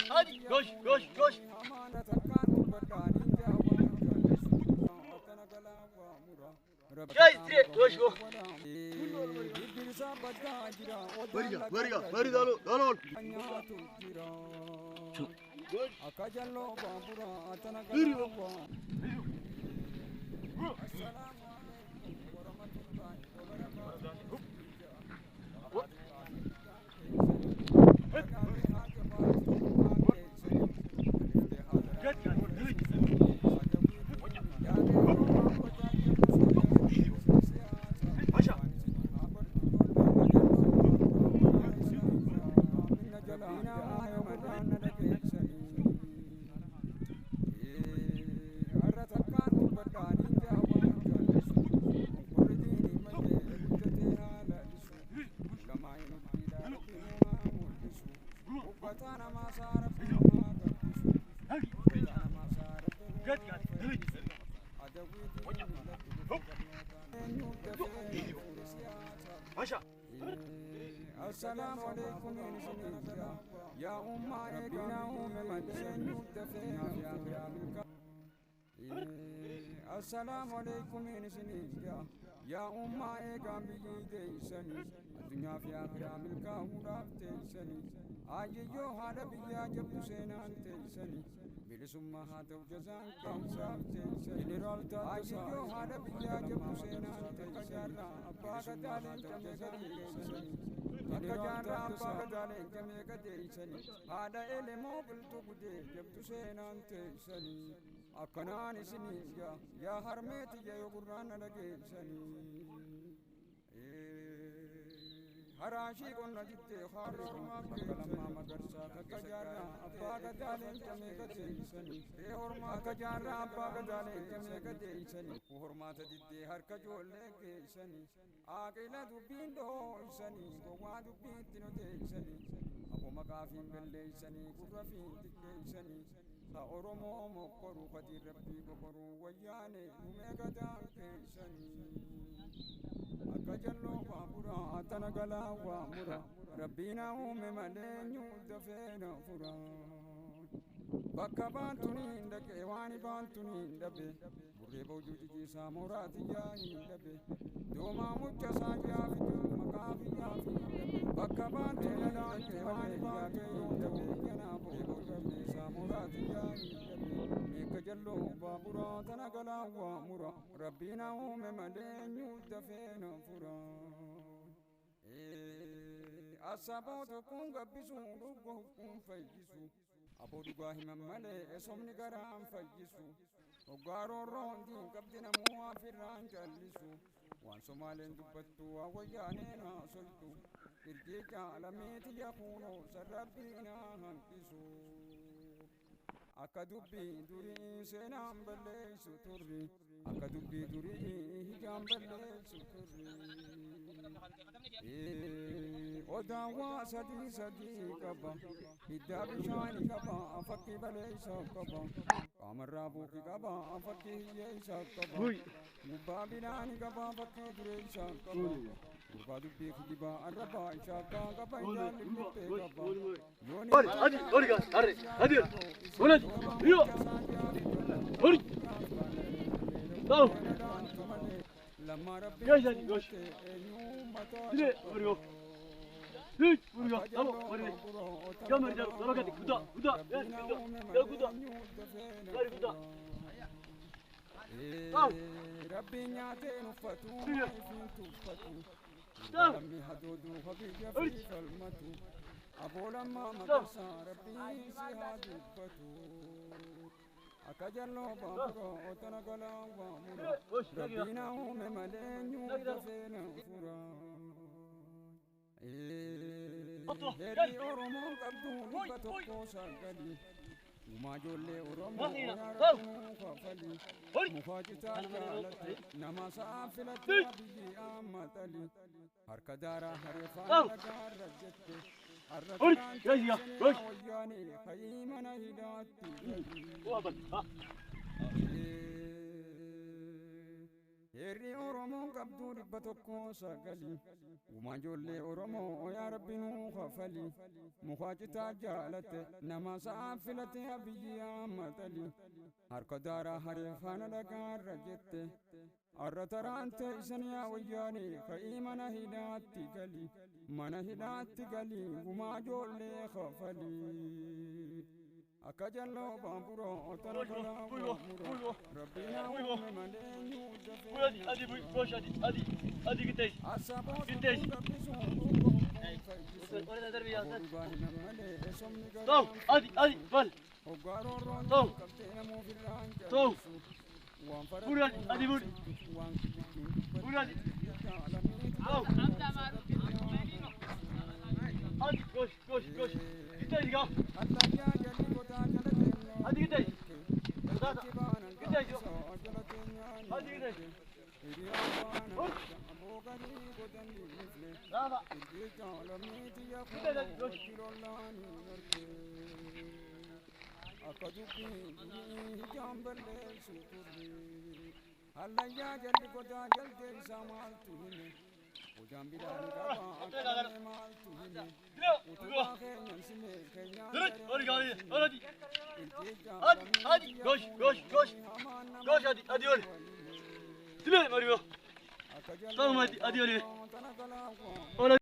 hadi koş koş koş. Gel direkt koş koş. Bari dalo dalo. Yürü. السلام عليكم يا أمة ربنا وممدين السلام عليكم يا أمة إيقام بيديسني الدنيا في آخر ملكا وراف تيسني آيو هذا بيا جب سينان تيسني بلسما هذا وجزان كمساف تيسني نرالتا آيو هذا بيا جب سينان تيسني أبا قتالي جميع تيسني Akajara abbaa gadaaleen jamee gadeeysanii haadha elemoo bultu gudee jabdu seenaan teeysanii akkanaan isiniin yaa harmeeti yoo gurraan na dhageeysanii haraashii qonna jittee haarri kumaa keeysamaa magarsaa akkajaarraa abbaa gadaaleen jamee gadeeysanii akkajaarraa abbaa gadaaleen jamee gadeeysanii ku hormaata diddee harka joollee keeysanii Aqila dubbiin dho'isanii gowwaa dubbiitti nu teeysanii akkuma qaafiin balleeysanii gurra fiin xiqqeeysanii ka Oromoo mokkoruu kadii rabbii boqoruu wayyaane dhumee gadaan keeysanii akka jalloo waa buraa tana galaa waa mura rabbiina uume malee nyuu dafee na furaa bakka baantuniin dhaqee waan baantuniin dhabe burree boojuu jijiisaa mooraatiyyaa hin dhabe doomaa mucha saajaa fidu maqaa biyyaa fi dhabe bakka baantuniin dhaqee waan baantuniin dhabe ganaa burree jijiisaa mooraatiyyaa hin dhabe meeqa jalloo baaburaa tana galaa waa mura rabbiina uume malee nyuu dafee na furaa asabootu kun gabbisuu dhuggoo kun fayyisu Abboo dhugaa himan malee somni garaan fayyisu Oggaaroo roondiin qabdi namuu afirraan callisu waan Somaaleen dubbattu waa wayyaaneen haasoltu Irgee jaalameeti yakuunoo sarrabbiinaa hanqisu Akka dubbii durii seenaan balleessu turri Akka dubbii durii hijaan balleessu turri Odaawaa sadii qaba hiddaa bishaanii qaba fakkii baleessa qaba qaamarraa buuki qaba fakkii hiyyeessa qaba gubbaa binaani qaba fakkii dureessa qaba gubbaa dubbii kijibaa arrabaa shaakkaa qaba injaalli dhibbee qaba yooni Hadi hadi gel hadi hadi yo hadi tamam lamma rabbi gel hadi koş dire vuruyor hiç vuruyor tamam vuruyor gömer gel bak hadi kuda gel kuda gel kuda tamam rabbi nyaateen uffatu tuffatu tamam lammi haduudu habiyya fi falmatu aboolammaa magarsaa rabbi si haa dubbatu akka jalloo baaburo otana galaa waamura rabbiina uume malee nyuu dafee na fura Heerri Oromoo qabdu dhibba tokko sagali Gumaa ijoollee Oromoo nyaaratuu kafali Mukaa citaa jaalatte nama sa'a filatte biyyi ammatali Harka daaraa hareeffaan nagaarra jette Harra kanaan teessanii wayyaanii kayii mana hidhaatti Heerri Oromoo qabdu dhibbatokko sagali Gumajolle Oromoo yaa Rabbi nuu khafali Mukhachitaa jaalate nama sa'aa filate abiyyi ammatali Harka daaraa haree faana dhagaarra jette Arra taraante isan yaa wayyaane ka'ii mana hidhaatti gali Mana hidhaatti gali gumajolle khafali Akajallo bamburo otarabala bamburo Rabbina ume malenyu Adi, adi, boş adi gitey. Gitey. Orada derbi yazdı. Tamam, adi, bal. Tamam. Tamam. Vur hadi vur. Vur hadi. Tamam. Hadi koş. Gitey ya. Hadi gitey. Gitey yok. Hadi gitey. Brava. Hadi koş. Koş hadi yürü. Dile Mario. Tamam hadi yürü.